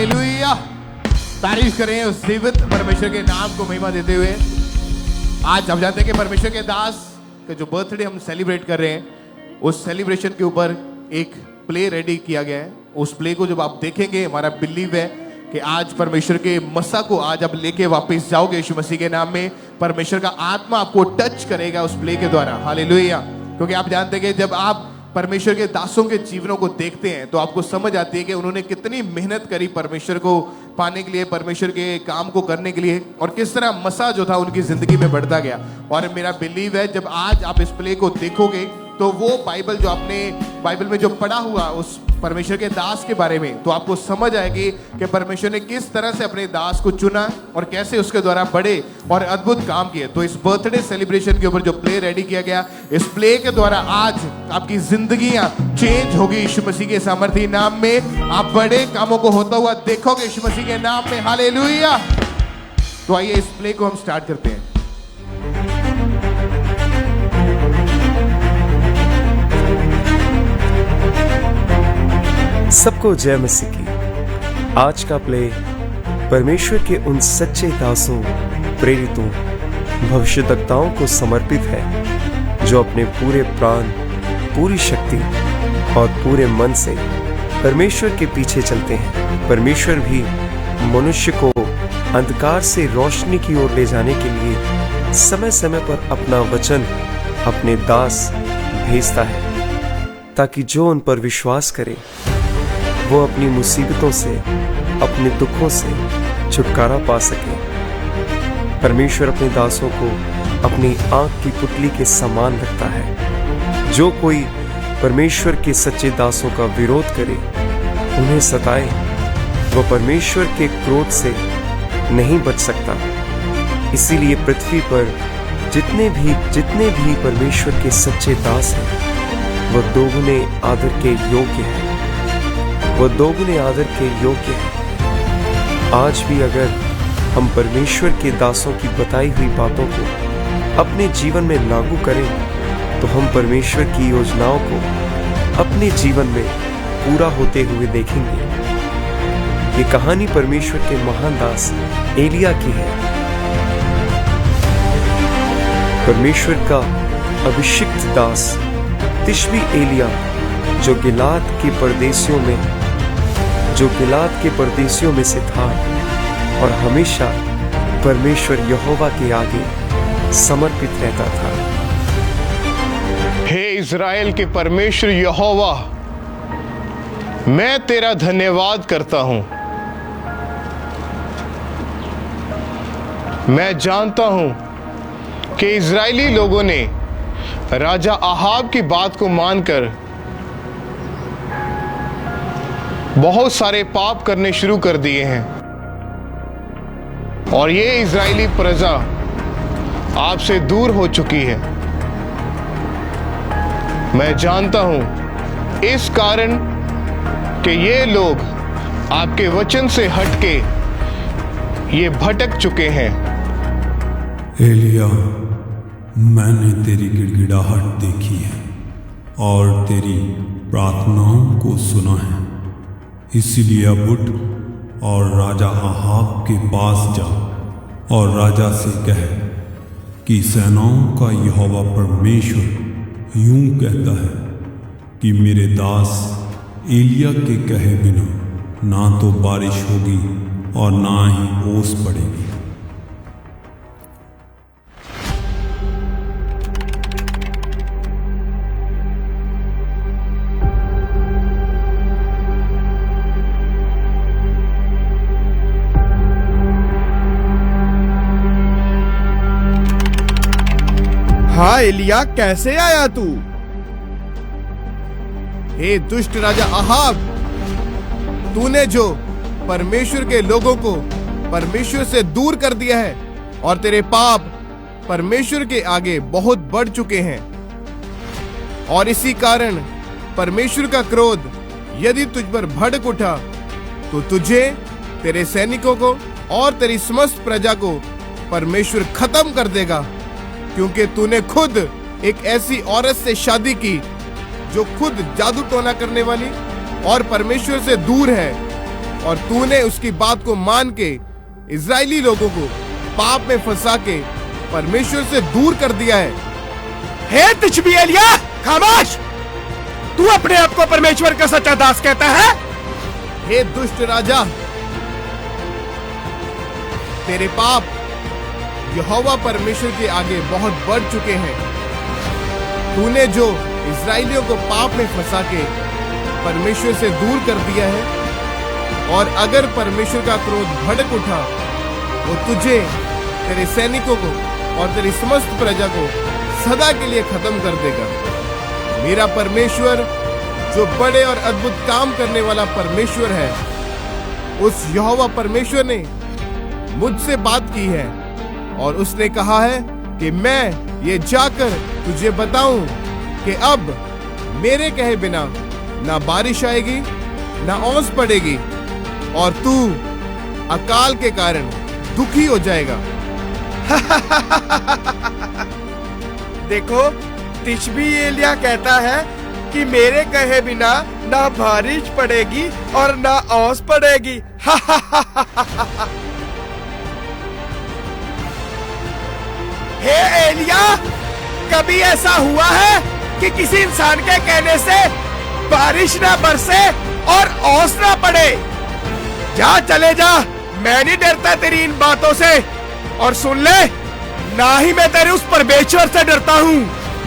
Hallelujah. तारीफ करें उस जीवित परमेश्वर के नाम को महिमा देते हुए। आज हम जानते हैं कि परमेश्वर के दास का जो बर्थडे हम सेलिब्रेट कर रहे हैं, उस सेलिब्रेशन के ऊपर एक प्ले रेडी किया गया है। उस प्ले को जब आप देखेंगे, हमारा बिलीव है कि आज परमेश्वर के मसा को आज आप लेके वापस जाओगे यीशु मसीह के नाम में। परमेश्वर का आत्मा आपको टच करेगा उस प्ले के द्वारा। हालेलुया। क्योंकि आप जानते हैं कि जब आप परमेश्वर के दासों के जीवनों को देखते हैं तो आपको समझ आती है कि उन्होंने कितनी मेहनत करी परमेश्वर को पाने के लिए, परमेश्वर के काम को करने के लिए, और किस तरह मसा जो था उनकी जिंदगी में बढ़ता गया। और मेरा बिलीव है जब आज आप इस प्ले को देखोगे तो वो बाइबल जो आपने बाइबल में जो पढ़ा हुआ उस परमेश्वर के दास के बारे में, तो आपको समझ आएगी कि परमेश्वर ने किस तरह से अपने दास को चुना और कैसे उसके द्वारा बड़े और अद्भुत काम किए। तो इस बर्थडे सेलिब्रेशन के ऊपर जो प्ले रेडी किया गया, इस प्ले के द्वारा आज आपकी जिंदगियां चेंज होगी यीशु मसीह के सामर्थी नाम में। आप बड़े कामों को होता हुआ देखोगे यीशु मसीह के नाम में। हालेलुया। तो आइए इस प्ले को हम स्टार्ट करते हैं। सबको जय मसीह की। आज का प्ले परमेश्वर के उन सच्चे दासों, प्रेरितों, भविष्यद्वक्ताओं को समर्पित है जो अपने पूरे प्राण, पूरी शक्ति और पूरे मन से परमेश्वर के पीछे चलते हैं। परमेश्वर भी मनुष्य को अंधकार से रोशनी की ओर ले जाने के लिए समय समय पर अपना वचन, अपने दास भेजता है, ताकि जो उन पर विश्वास करे वो अपनी मुसीबतों से, अपने दुखों से छुटकारा पा सके। परमेश्वर अपने दासों को अपनी आंख की पुतली के समान रखता है। जो कोई परमेश्वर के सच्चे दासों का विरोध करे, उन्हें सताए, वो परमेश्वर के क्रोध से नहीं बच सकता। इसीलिए पृथ्वी पर जितने भी परमेश्वर के सच्चे दास हैं, वो दोगुने आदर के योग्य हैं। वो दोगुने आदर के योग्य है। आज भी अगर हम परमेश्वर के दासों की बताई हुई बातों को अपने जीवन में लागू करें तो हम परमेश्वर की योजनाओं को अपने जीवन में पूरा होते हुए देखेंगे। ये कहानी परमेश्वर के महान दास एलिया की है। परमेश्वर का अभिषिक्त दास तिशबी एलिया जो गिलाद के परदेसियों में से था और हमेशा परमेश्वर यहोवा के आगे समर्पित रहता था। हे इज़राइल के परमेश्वर यहोवा, मैं तेरा धन्यवाद करता हूं। मैं जानता हूं कि इज़राइली लोगों ने राजा अहाब की बात को मानकर बहुत सारे पाप करने शुरू कर दिए हैं और ये इज़राइली प्रजा आपसे दूर हो चुकी है। मैं जानता हूं इस कारण कि ये लोग आपके वचन से हटके ये भटक चुके हैं। एलिया, मैंने तेरी गिड़गिड़ाहट देखी है और तेरी प्रार्थनाओं को सुना है। इसीलिए अब उठ और राजा अहाब के पास जा और राजा से कह कि सेनाओं का यहोवा परमेश्वर यूं कहता है कि मेरे दास एलिया के कहे बिना ना तो बारिश होगी और ना ही ओस पड़ेगी। हाँ एलिया, कैसे आया तू? हे दुष्ट राजा अहाब, तूने जो परमेश्वर के लोगों को परमेश्वर से दूर कर दिया है और तेरे पाप परमेश्वर के आगे बहुत बढ़ चुके हैं, और इसी कारण परमेश्वर का क्रोध यदि तुझ पर भड़क उठा तो तुझे, तेरे सैनिकों को और तेरी समस्त प्रजा को परमेश्वर खत्म कर देगा, क्योंकि तूने खुद एक ऐसी औरत से शादी की जो खुद जादू टोना करने वाली और परमेश्वर से दूर है। और तूने उसकी बात को मान के इजरायली लोगों को पाप में फंसा के परमेश्वर से दूर कर दिया है। हे तिशबी एलिया, खामोश! तू अपने आप को परमेश्वर का सच्चा दास कहता है? हे दुष्ट राजा, तेरे पाप यहोवा परमेश्वर के आगे बहुत बढ़ चुके हैं। तूने जो इजरायलियों को पाप में फंसा के परमेश्वर से दूर कर दिया है, और अगर परमेश्वर का क्रोध भड़क उठा, वो तुझे, तेरे सैनिकों को और तेरी समस्त प्रजा को सदा के लिए खत्म कर देगा। मेरा परमेश्वर जो बड़े और अद्भुत काम करने वाला परमेश्वर है, उस यहोवा परमेश्वर ने मुझसे बात की है और उसने कहा है कि मैं ये जाकर तुझे बताऊं कि अब मेरे कहे बिना ना बारिश आएगी ना ओस पड़ेगी और तू अकाल के कारण दुखी हो जाएगा। देखो, तिशबी एलिया कहता है कि मेरे कहे बिना ना बारिश पड़ेगी और ना ओस पड़ेगी। हे एलिया, कभी ऐसा हुआ है कि किसी इंसान के कहने से बारिश ना बरसे और ओस ना पड़े? जा, चले जा, मैं नहीं डरता तेरी इन बातों से। और सुन ले, ना ही मैं तेरे उस परमेश्वर से डरता हूँ।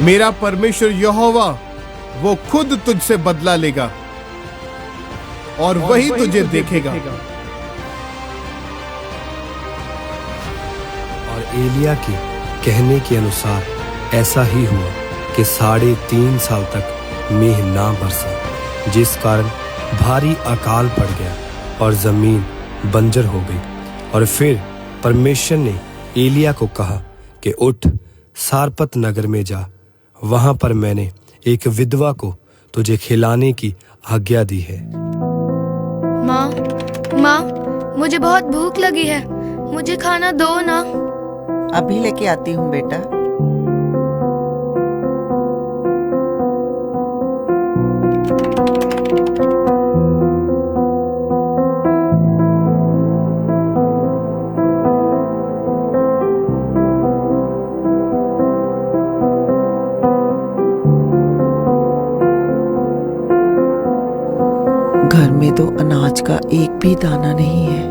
मेरा परमेश्वर यहोवा वो खुद तुझसे बदला लेगा और वही तुझे देखेगा। और एलिया के कहने के अनुसार ऐसा ही हुआ कि 3.5 साल तक मेघ ना बरसा, जिस कारण भारी अकाल पड़ गया और जमीन बंजर हो गई। और फिर परमेश्वर ने एलिया को कहा कि उठ, सारपत नगर में जा, वहां पर मैंने एक विधवा को तुझे खिलाने की आज्ञा दी है। माँ, मुझे बहुत भूख लगी है, मुझे खाना दो ना। अभी लेके आती हूँ बेटा। घर में तो अनाज का एक भी दाना नहीं है,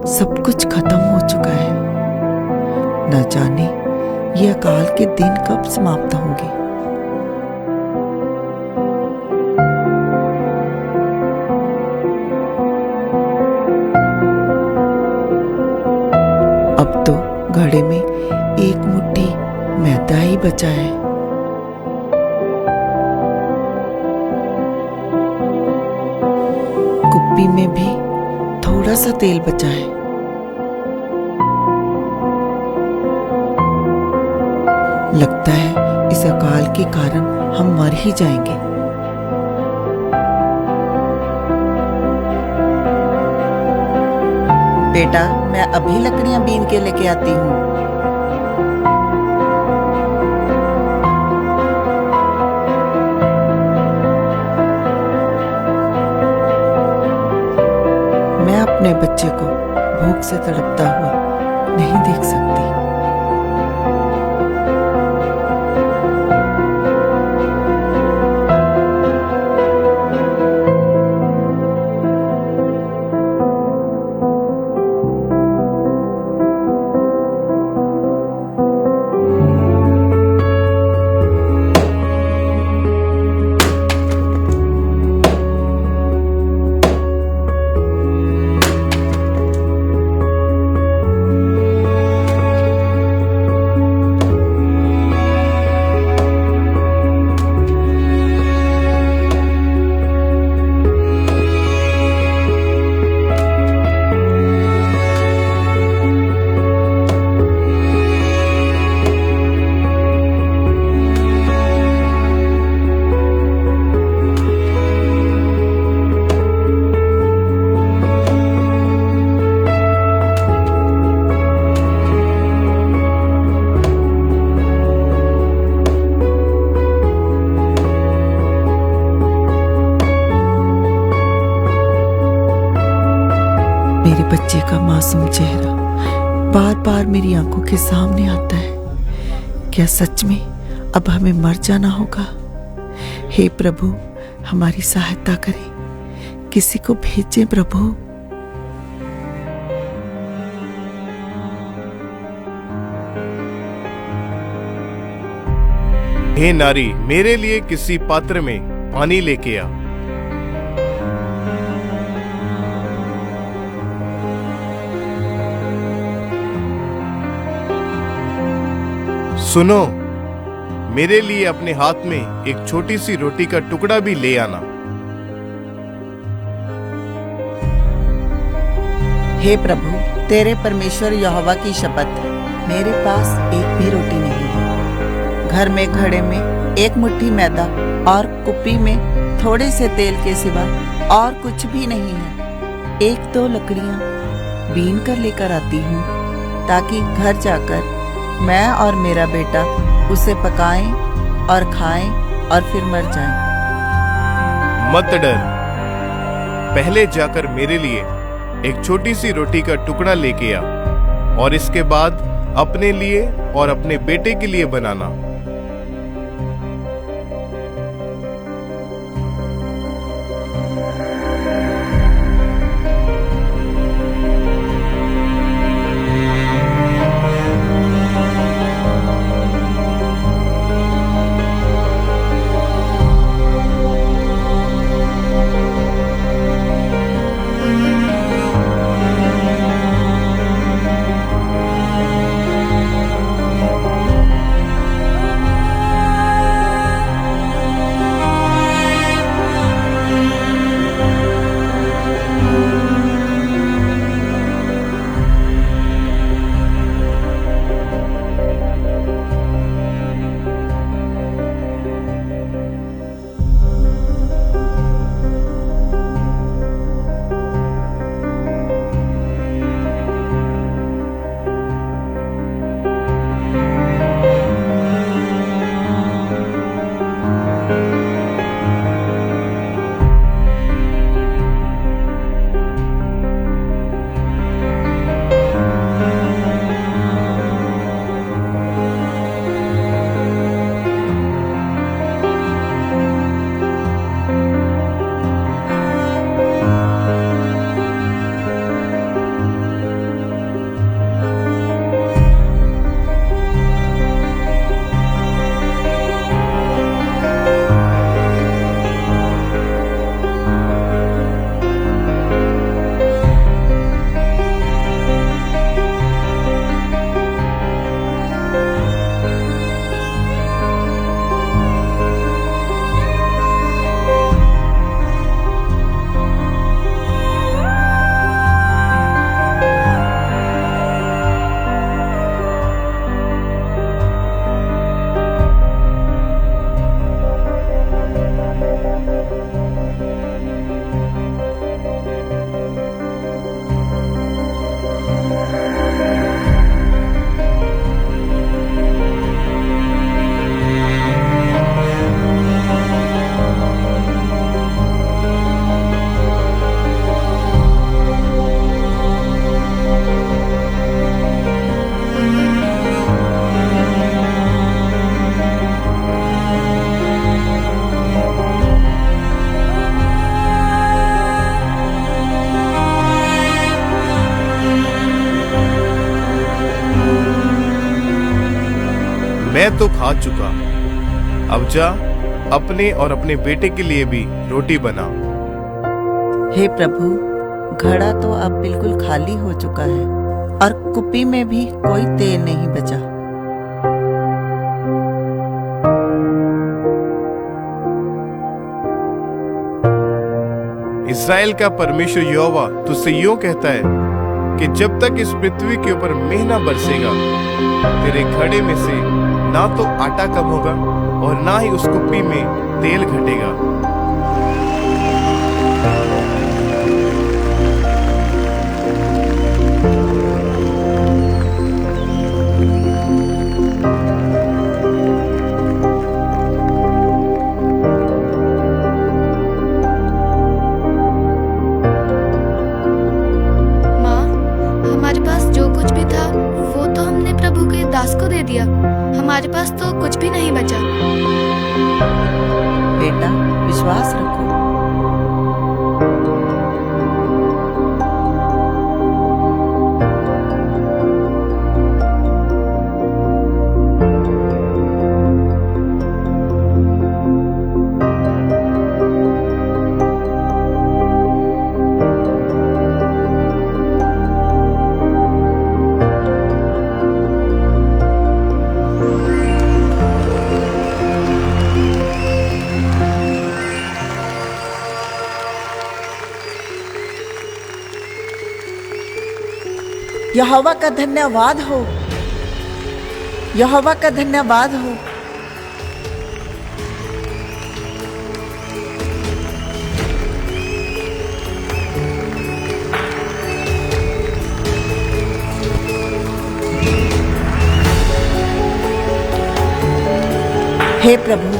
सब कुछ खत्म हो चुका है। न जाने ये अकाल के दिन कब समाप्त होंगे। अब तो घड़े में एक मुट्ठी मैदा ही बचा है। कुप्पी में भी थोड़ा सा तेल बचा है। लगता है इस अकाल के कारण हम मर ही जाएंगे। बेटा, मैं अभी लकड़ियां बीन के लेके आती हूँ। मैं अपने बच्चे को भूख से तड़पता हुआ नहीं देख सकती। मेरे बच्चे का मासूम चेहरा बार बार मेरी आंखों के सामने आता है। क्या सच में अब हमें मर जाना होगा? हे प्रभु, हमारी सहायता करें, किसी को भेजें प्रभु। हे नारी, मेरे लिए किसी पात्र में पानी लेके आ। सुनो, मेरे लिए अपने हाथ में एक छोटी सी रोटी का टुकड़ा भी ले आना। हे प्रभु, तेरे परमेश्वर यहोवा की शपथ, मेरे पास एक भी रोटी नहीं है। घर में घड़े में एक मुट्ठी मैदा और कुप्पी में थोड़े से तेल के सिवा और कुछ भी नहीं है। एक दो लकड़ियां बीन कर लेकर आती हूँ, ताकि घर जाकर मैं और मेरा बेटा उसे पकाएं और खाएं और फिर मर जाएं। मत डर, पहले जाकर मेरे लिए एक छोटी सी रोटी का टुकड़ा लेके आ, और इसके बाद अपने लिए और अपने बेटे के लिए बनाना। मैं तो खा चुका, अब जा अपने और अपने बेटे के लिए भी रोटी बना। हे प्रभु, घड़ा तो अब बिल्कुल खाली हो चुका है और कुप्पी में भी कोई तेल नहीं बचा। इस्राएल का परमेश्वर यहोवा तुझसे यूं कहता है कि जब तक इस पृथ्वी के ऊपर मेंह न बरसेगा, तेरे घड़े में से ना तो आटा कम होगा और ना ही उस कुप्पी में तेल घटेगा। प्रभु के दास को दे दिया। हमारे पास तो कुछ भी नहीं बचा। बेटा, विश्वास रखो। यहोवा का धन्यवाद हो, यहोवा का धन्यवाद हो। हे प्रभु,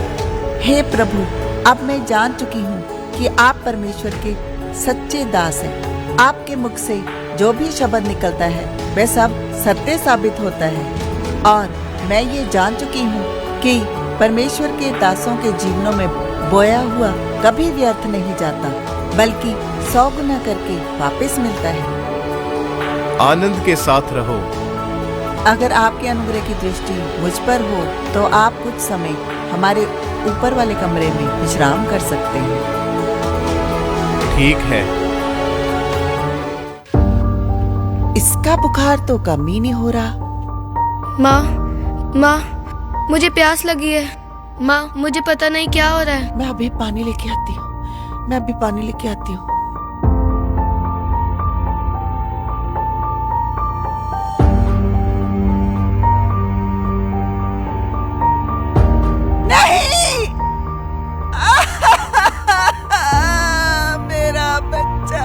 हे प्रभु, अब मैं जान चुकी हूँ कि आप परमेश्वर के सच्चे दास हैं। आपके मुख से जो भी शब्द निकलता है वह सब सत्य साबित होता है। और मैं ये जान चुकी हूँ कि परमेश्वर के दासों के जीवनों में बोया हुआ कभी व्यर्थ नहीं जाता, बल्कि 100 गुना करके वापस मिलता है। आनंद के साथ रहो। अगर आपके अनुग्रह की दृष्टि मुझ पर हो तो आप कुछ समय हमारे ऊपर वाले कमरे में विश्राम कर सकते हैं। ठीक है। इसका बुखार तो कम ही नहीं हो रहा। माँ, मुझे प्यास लगी है। माँ, मुझे पता नहीं क्या हो रहा है। मैं अभी पानी लेके आती हूँ, मैं अभी पानी लेके आती हूँ। नहीं! मेरा बच्चा।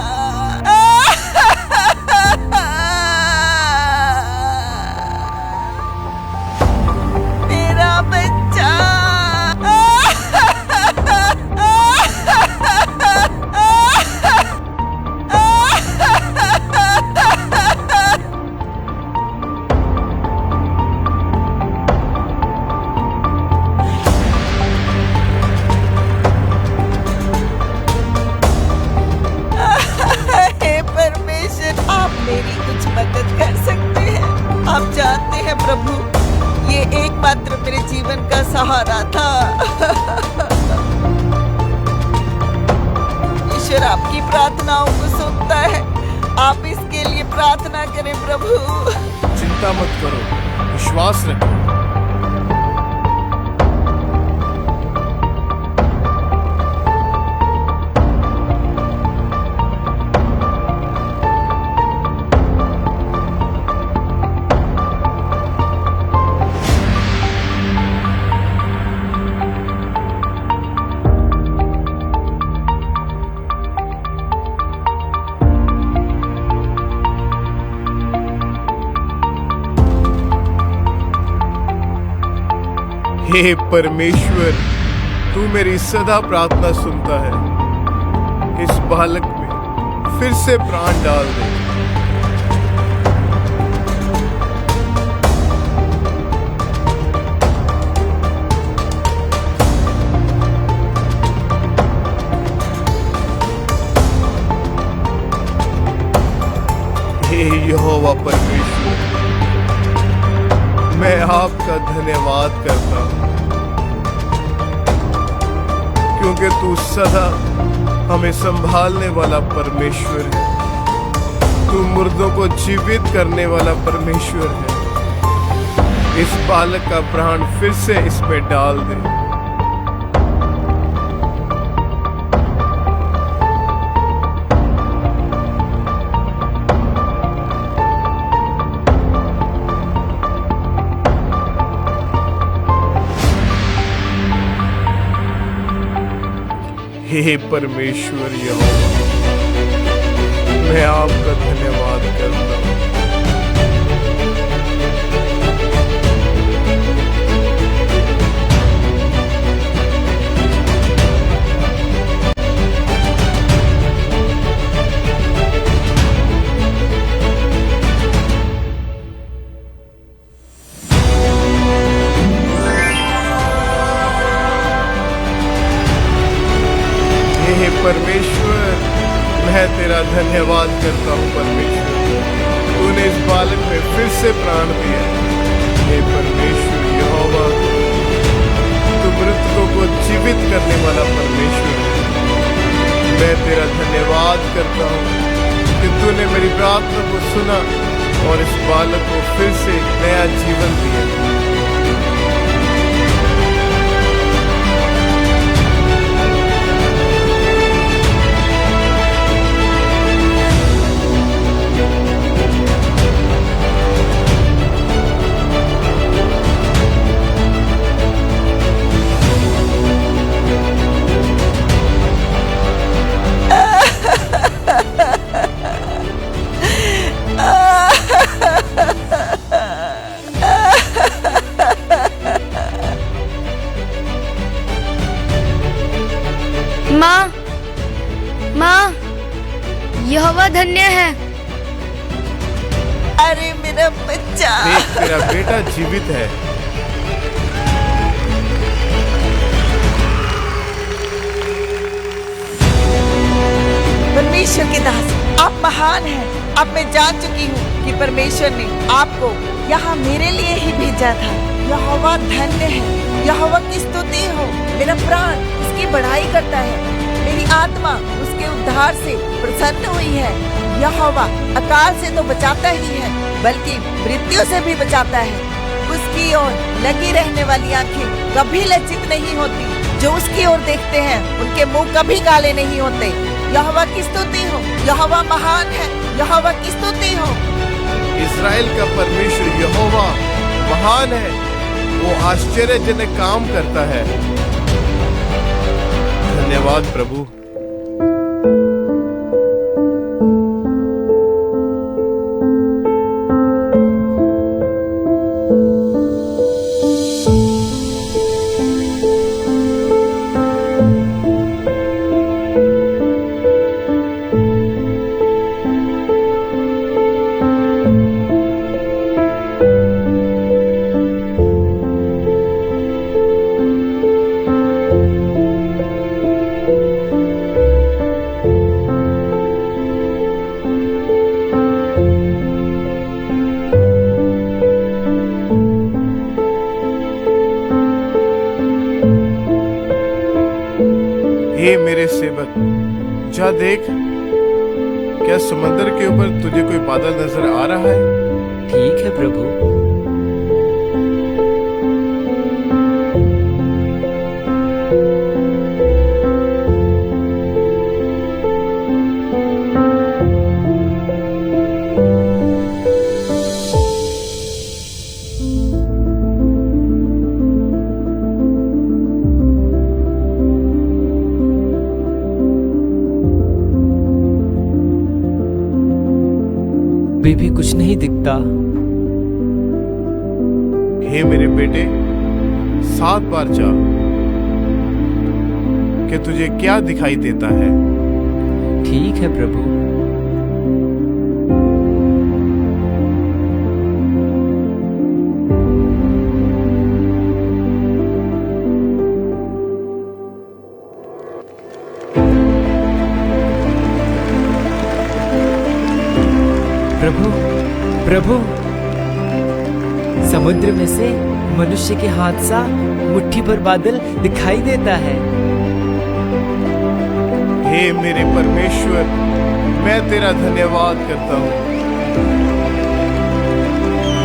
प्रभु, ये एकमात्र मेरे जीवन का सहारा था। ईश्वर आपकी प्रार्थनाओं को सुनता है। आप इसके लिए प्रार्थना करें प्रभु। चिंता मत करो, विश्वास रखो। हे परमेश्वर, तू मेरी सदा प्रार्थना सुनता है। इस बालक में फिर से प्राण डाल दे। हे यहोवा परमेश्वर, मैं आपका धन्यवाद करता हूँ, क्योंकि तू सदा हमें संभालने वाला परमेश्वर है। तू मुर्दों को जीवित करने वाला परमेश्वर है। इस बालक का प्राण फिर से इसमें डाल दे। हे परमेश्वर यहोवा, मैं आपका धन्यवाद करता हूँ। करता हूँ परमेश्वर, तूने इस बालक में फिर से प्राण दिया। हे परमेश्वर यहोवा, तू मृतकों को जीवित करने वाला परमेश्वर है। मैं तेरा धन्यवाद करता हूँ कि तूने मेरी प्रार्थना को सुना और इस बालक को फिर से नया जीवन दिया। माँ, माँ, यहोवा धन्य है। अरे मेरा बच्चा, देख तेरा बेटा जीवित है। परमेश्वर के दास, आप महान हैं। अब मैं जान चुकी हूँ कि परमेश्वर ने आपको यहाँ मेरे लिए ही भेजा था। यहोवा धन्य है। यहोवा की स्तुति हो। मेरा प्राण उसकी बढ़ाई करता है। मेरी आत्मा उसके उद्धार से प्रसन्न हुई है। यहोवा अकाल से तो बचाता ही है, बल्कि मृत्यु से भी बचाता है। उसकी ओर लगी रहने वाली आंखें कभी लज्जित नहीं होती। जो उसकी ओर देखते हैं उनके मुंह कभी काले नहीं होते। यहोवा की स्तुति हो। यहोवा महान है। यहोवा की स्तुति हो। इस्राएल का परमेश्वर यहोवा महान है। वो आश्चर्यजनक काम करता है। धन्यवाद प्रभु। हे मेरे सेवक, जा देख, क्या समंदर के ऊपर तुझे कोई बादल नजर आ रहा है? ठीक है प्रभु। भी कुछ नहीं दिखता। हे मेरे बेटे, 7 बार जा कि तुझे क्या दिखाई देता है। ठीक है प्रभु। प्रभु, समुद्र में से मनुष्य के हाथ सा मुट्ठी भर बादल दिखाई देता है। हे मेरे परमेश्वर, मैं तेरा धन्यवाद करता हूँ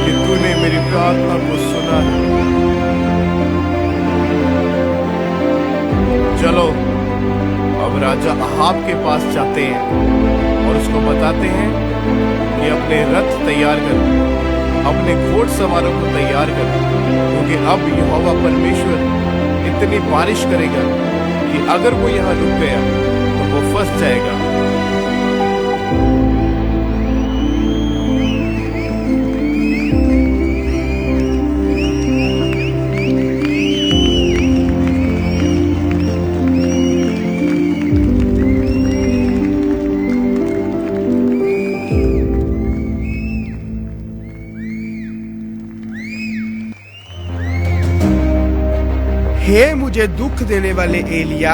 कि तूने मेरी प्रार्थना को सुना है। चलो अब राजा अहाब के पास जाते हैं और उसको बताते हैं कि अपने रथ तैयार कर, अपने घोड़ सवारों को तैयार कर, क्योंकि अब यहोवा परमेश्वर इतनी बारिश करेगा कि अगर वो यहाँ रुक गया तो वो फंस जाएगा। हे मुझे दुख देने वाले एलिया,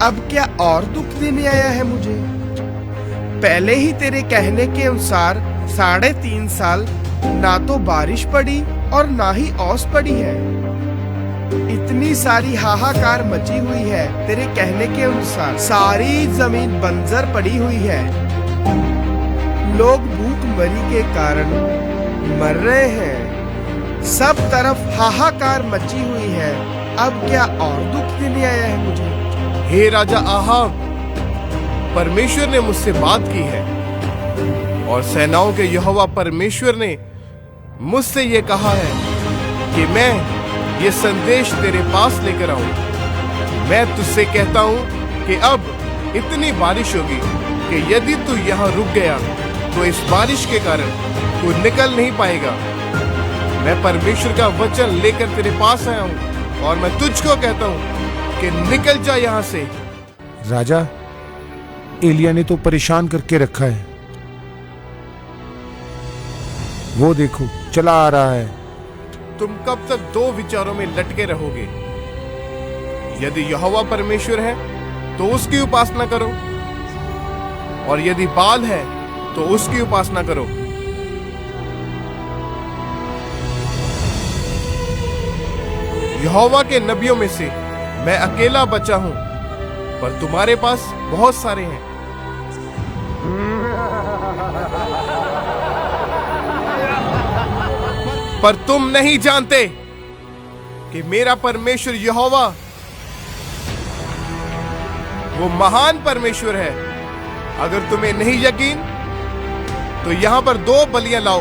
अब क्या और दुख देने आया है मुझे? पहले ही तेरे कहने के अनुसार 3.5 साल ना तो बारिश पड़ी और ना ही ओस पड़ी है। इतनी सारी हाहाकार मची हुई है तेरे कहने के अनुसार। सारी जमीन बंजर पड़ी हुई है। लोग भूखमरी के कारण मर रहे हैं। सब तरफ हाहाकार मची हुई है। अब क्या और दुख देने आया है मुझे? हे राजा आहाब, परमेश्वर ने मुझसे बात की है और सेनाओं के यहोवा परमेश्वर ने मुझसे ये कहा है कि मैं ये संदेश तेरे पास लेकर आऊं। मैं तुझसे कहता हूं कि अब इतनी बारिश होगी कि यदि तू यहाँ रुक गया तो इस बारिश के कारण तू निकल नहीं पाएगा। मैं परमेश्वर का वचन लेकर तेरे पास आया हूं और मैं तुझको कहता हूं कि निकल जा यहाँ से। राजा, एलिया ने तो परेशान करके रखा है। वो देखो चला आ रहा है। तुम कब तक दो विचारों में लटके रहोगे? यदि यहोवा परमेश्वर है तो उसकी उपासना करो, और यदि बाल है तो उसकी उपासना करो। यहोवा के नबियों में से मैं अकेला बचा हूं, पर तुम्हारे पास बहुत सारे हैं। पर तुम नहीं जानते कि मेरा परमेश्वर यहोवा वो महान परमेश्वर है। अगर तुम्हें नहीं यकीन तो यहां पर 2 बलियां लाओ,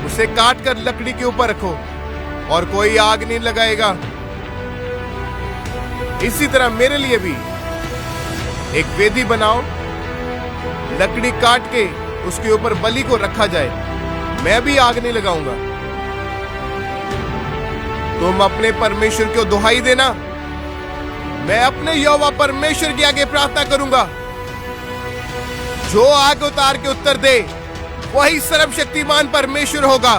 उसे काट कर लकड़ी के ऊपर रखो और कोई आग नहीं लगाएगा। इसी तरह मेरे लिए भी एक वेदी बनाओ, लकड़ी काट के उसके ऊपर बलि को रखा जाए। मैं भी आग नहीं लगाऊंगा। तुम अपने परमेश्वर को दुहाई देना, मैं अपने यहोवा परमेश्वर के आगे प्रार्थना करूंगा। जो आग उतार के उत्तर दे वही सर्वशक्तिमान परमेश्वर होगा।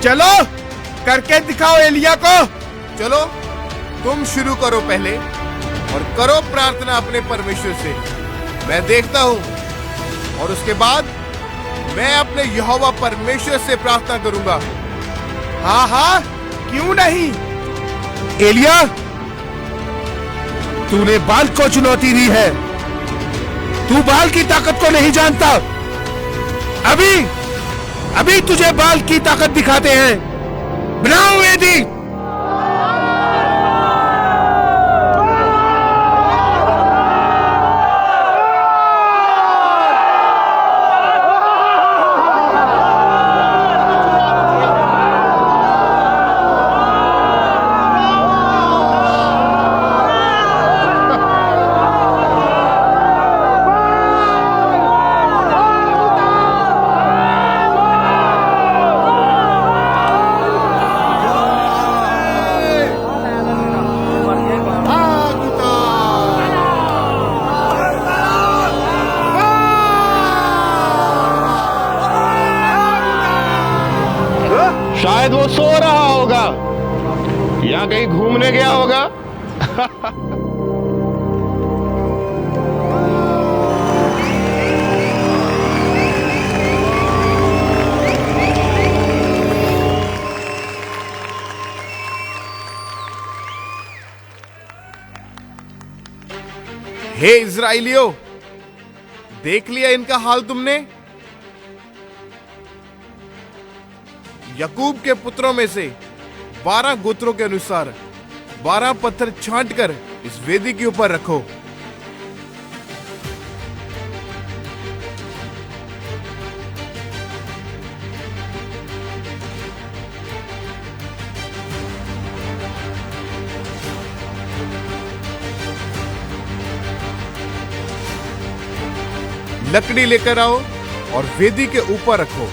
चलो करके दिखाओ एलिया को। चलो तुम शुरू करो पहले और करो प्रार्थना अपने परमेश्वर से। मैं देखता हूं और उसके बाद मैं अपने यहोवा परमेश्वर से प्रार्थना करूंगा। हाँ हाँ, क्यों नहीं। एलिया, तूने बाल को चुनौती दी है। तू बाल की ताकत को नहीं जानता। अभी तुझे बाल की ताकत दिखाते हैं। बनाओ वेदी। शायद वो सो रहा होगा या कहीं घूमने गया होगा। हे इज़राइलियों, देख लिया इनका हाल तुमने? याकूब के पुत्रों में से 12 गोत्रों के अनुसार 12 पत्थर छांटकर इस वेदी के ऊपर रखो। लकड़ी लेकर आओ और वेदी के ऊपर रखो।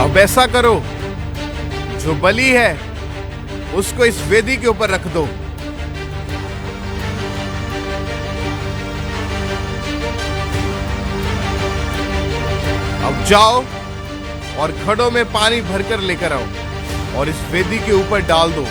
अब ऐसा करो, जो बलि है उसको इस वेदी के ऊपर रख दो। अब जाओ और घड़ों में पानी भरकर लेकर आओ और इस वेदी के ऊपर डाल दो।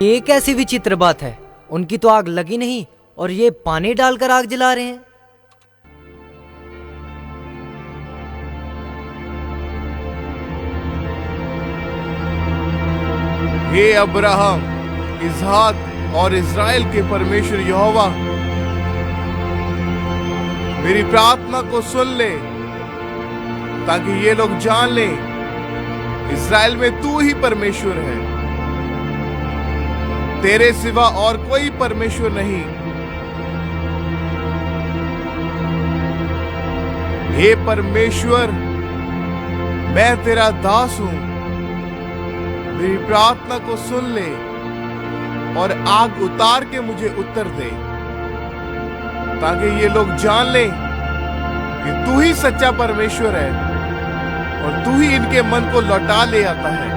ये कैसी विचित्र बात है, उनकी तो आग लगी नहीं और ये पानी डालकर आग जला रहे हैं। हे अब्राहम, इसहाक और इज़राइल के परमेश्वर यहोवा, मेरी प्रार्थना को सुन ले, ताकि ये लोग जान ले इज़राइल में तू ही परमेश्वर है, तेरे सिवा और कोई परमेश्वर नहीं। हे परमेश्वर, मैं तेरा दास हूं, मेरी प्रार्थना को सुन ले और आग उतार के मुझे उत्तर दे, ताकि ये लोग जान ले कि तू ही सच्चा परमेश्वर है और तू ही इनके मन को लौटा ले आता है।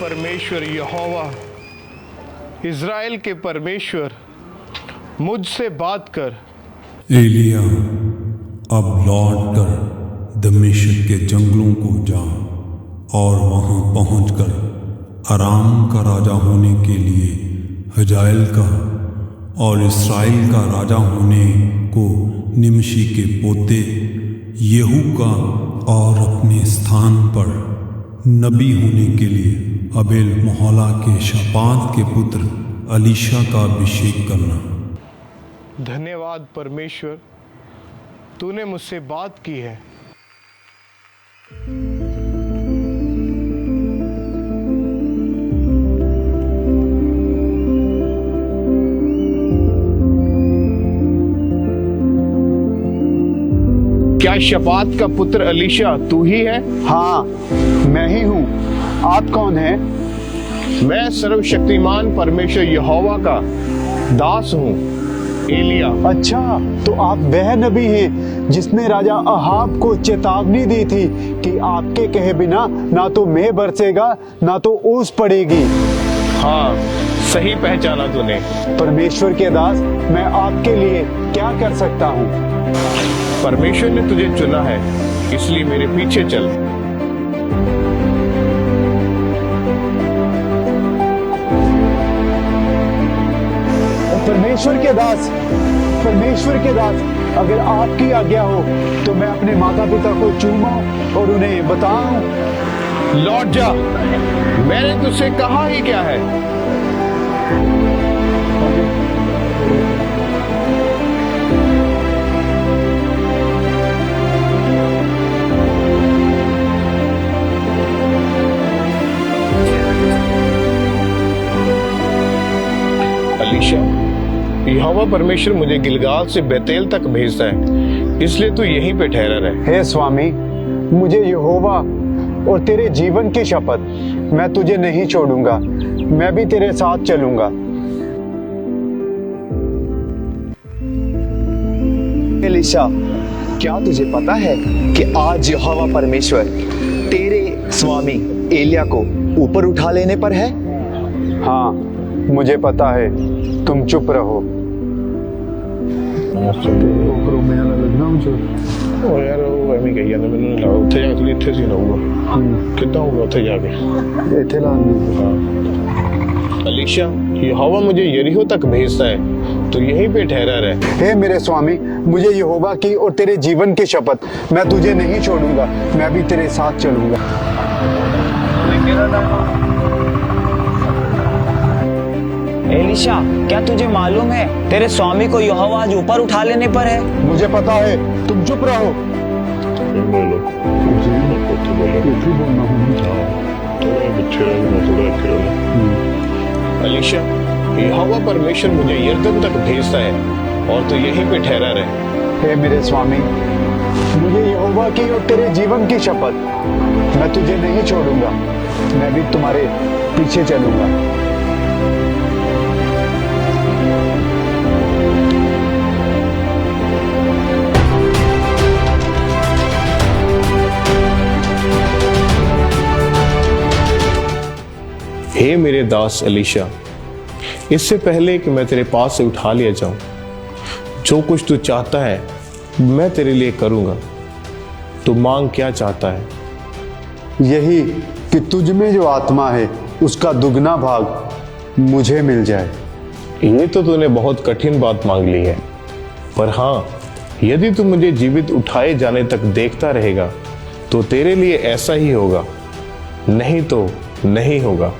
परमेश्वर यहोवा, इज़राइल के परमेश्वर, मुझसे बात कर। एलिया, अब लौट कर दमिश्क के जंगलों को जा और वहां पहुंचकर अराम का राजा होने के लिए हजाएल का और इस्राएल का राजा होने को निमशी के पोते येहू का और अपने स्थान पर नबी होने के लिए अबेल मोहला के शापात के पुत्र अलीशा का अभिषेक करना। धन्यवाद परमेश्वर, तूने मुझसे बात की है। क्या शपात का पुत्र अलीशा तू ही है? हाँ, मैं ही हूँ। आप कौन हैं? मैं सर्वशक्तिमान परमेश्वर यहोवा का दास हूँ, एलिया। अच्छा, तो आप वह नबी हैं जिसने राजा अहाब को चेतावनी दी थी कि आपके कहे बिना ना तो मेघ बरसेगा ना तो ओस पड़ेगी। हाँ, सही पहचाना तूने। परमेश्वर के दास, मैं आपके लिए क्या कर सकता हूँ? परमेश्वर ने तुझे चुना है, इसलिए मेरे पीछे चल। परमेश्वर के दास, अगर आपकी आज्ञा हो तो मैं अपने माता पिता को चूमाऊं और उन्हें बताऊं। लौट जा, मैंने तुझसे कहा ही क्या है। अलीशा, यहोवा परमेश्वर मुझे गिलगाल से बेतेल तक भेजता है, इसलिए तू यहीं पे ठहरा रहे। हे स्वामी, मुझे यहोवा और तेरे जीवन की शपथ, मैं तुझे नहीं छोड़ूंगा, मैं भी तेरे साथ चलूंगा। एलीशा, क्या तुझे पता है कि आज यहोवा परमेश्वर तेरे स्वामी एलिया को ऊपर उठा लेने पर है? हाँ, मुझे पता है, तुम चुप रहो। यार वो एवं कही जाने मैंने लगा उत्थे जाके इत्थे सी रहूगा कितना होगा उत्थे जाके इत्थे लाऊंगी। अलीशा, यहोवा मुझे यरीहो तक भेजता है, तो यहीं पे ठहरा रहे। हे मेरे स्वामी, मुझे यहोवा की और तेरे जीवन की शपथ, मैं तुझे नहीं छोड़ूंगा, मैं भी तेरे साथ चलूंगा। एलिशा, क्या तुझे मालूम है तेरे स्वामी को यहोवा आज ऊपर उठा लेने पर है? मुझे पता है, तुम चुप रहो। अलीशा, यहोवा परमेश्वर मुझे यरदन तक भेजता है और तो यहीं पे ठहरा रहे। हे मेरे स्वामी, मुझे यहोवा की और तेरे जीवन की शपथ, मैं तुझे नहीं छोड़ूंगा, मैं भी तुम्हारे पीछे चलूंगा। हे मेरे दास अलीशा, इससे पहले कि मैं तेरे पास से उठा लिया जाऊं, जो कुछ तू चाहता है मैं तेरे लिए करूंगा। तू मांग क्या चाहता है? यही कि तुझ में जो आत्मा है उसका दुगना भाग मुझे मिल जाए। ये तो तूने बहुत कठिन बात मांग ली है, पर हाँ, यदि तू मुझे जीवित उठाए जाने तक देखता रहेगा तो तेरे लिए ऐसा ही होगा, नहीं तो नहीं होगा।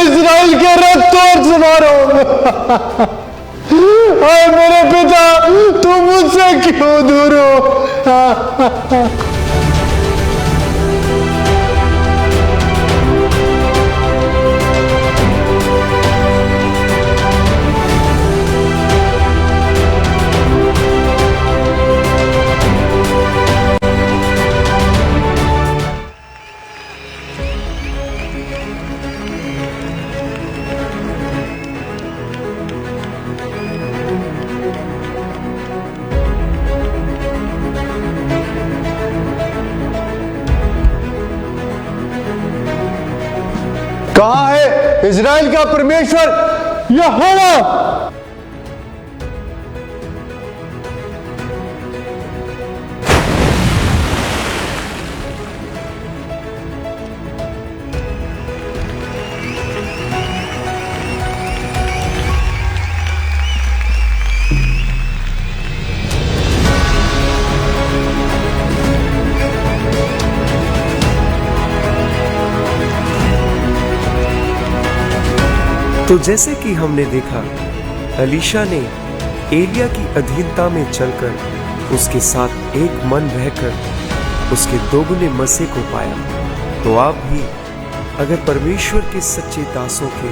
इस्राएल के रथ तोड़ मारो। हाय मेरे पिता, तुम मुझसे क्यों दूर हो? कहां है इजराइल का परमेश्वर यहोवा? तो जैसे कि हमने देखा, अलीशा ने एलिया की अधीनता में चलकर उसके साथ एक मन रहकर उसके दोगुने मज़े को पाया। तो आप भी अगर परमेश्वर के सच्चे दासों के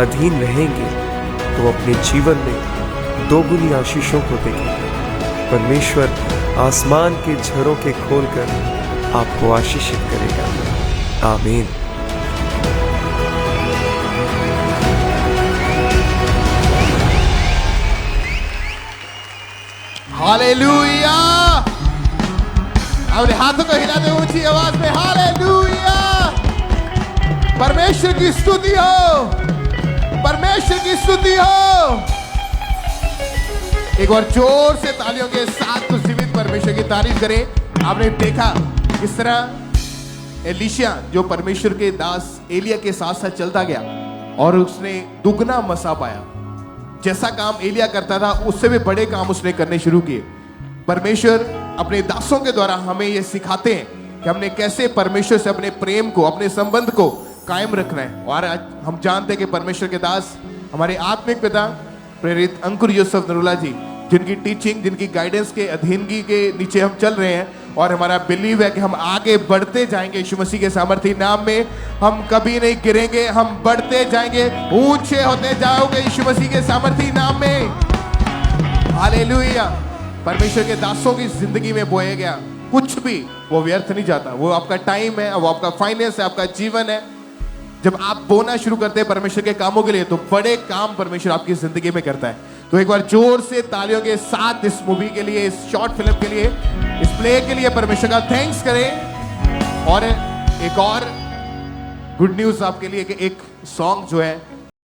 अधीन रहेंगे तो अपने जीवन में दोगुनी आशीषों को देखेंगे। परमेश्वर आसमान के झरों के खोलकर आपको आशीषित करेगा। आमीन। हालेलुया! अपने हाथों को हिलाते ऊंची आवाज में हालेलुया! परमेश्वर की स्तुति हो, परमेश्वर की स्तुति हो। एक बार जोर से तालियों के साथ उस जीवित परमेश्वर की तारीफ करें। आपने देखा किस तरह एलीशा जो परमेश्वर के दास एलिया के साथ साथ चलता गया और उसने दुगना मसा पाया। जैसा काम एलिया करता था उससे भी बड़े काम उसने करने शुरू किए। परमेश्वर अपने दासों के द्वारा हमें यह सिखाते हैं कि हमने कैसे परमेश्वर से अपने प्रेम को, अपने संबंध को कायम रखना है। और आज हम जानते हैं कि परमेश्वर के दास हमारे आत्मिक पिता प्रेरित अंकुर यूसुफ नरूला जी, जिनकी टीचिंग, जिनकी गाइडेंस के अधीनगी के नीचे हम चल रहे हैं, और हमारा बिलीव है कि हम आगे बढ़ते जाएंगे यीशु मसीह के सामर्थी नाम में। हम कभी नहीं गिरेंगे, हम बढ़ते जाएंगे, ऊंचे होते जाओगे यीशु मसीह के सामर्थी नाम में। हालेलुया। परमेश्वर के दासों की जिंदगी में बोया गया कुछ भी वो व्यर्थ नहीं जाता। वो आपका टाइम है, वो आपका फाइनेंस है, आपका जीवन है। जब आप बोना शुरू करते हैं परमेश्वर के कामों के लिए, तो बड़े काम परमेश्वर आपकी जिंदगी में करता है। तो एक बार जोर से तालियों के साथ इस मूवी के लिए, इस शॉर्ट फिल्म के लिए, इस प्ले के लिए परमेश्वर का थैंक्स करें। और एक और गुड न्यूज आपके लिए कि एक सॉन्ग जो है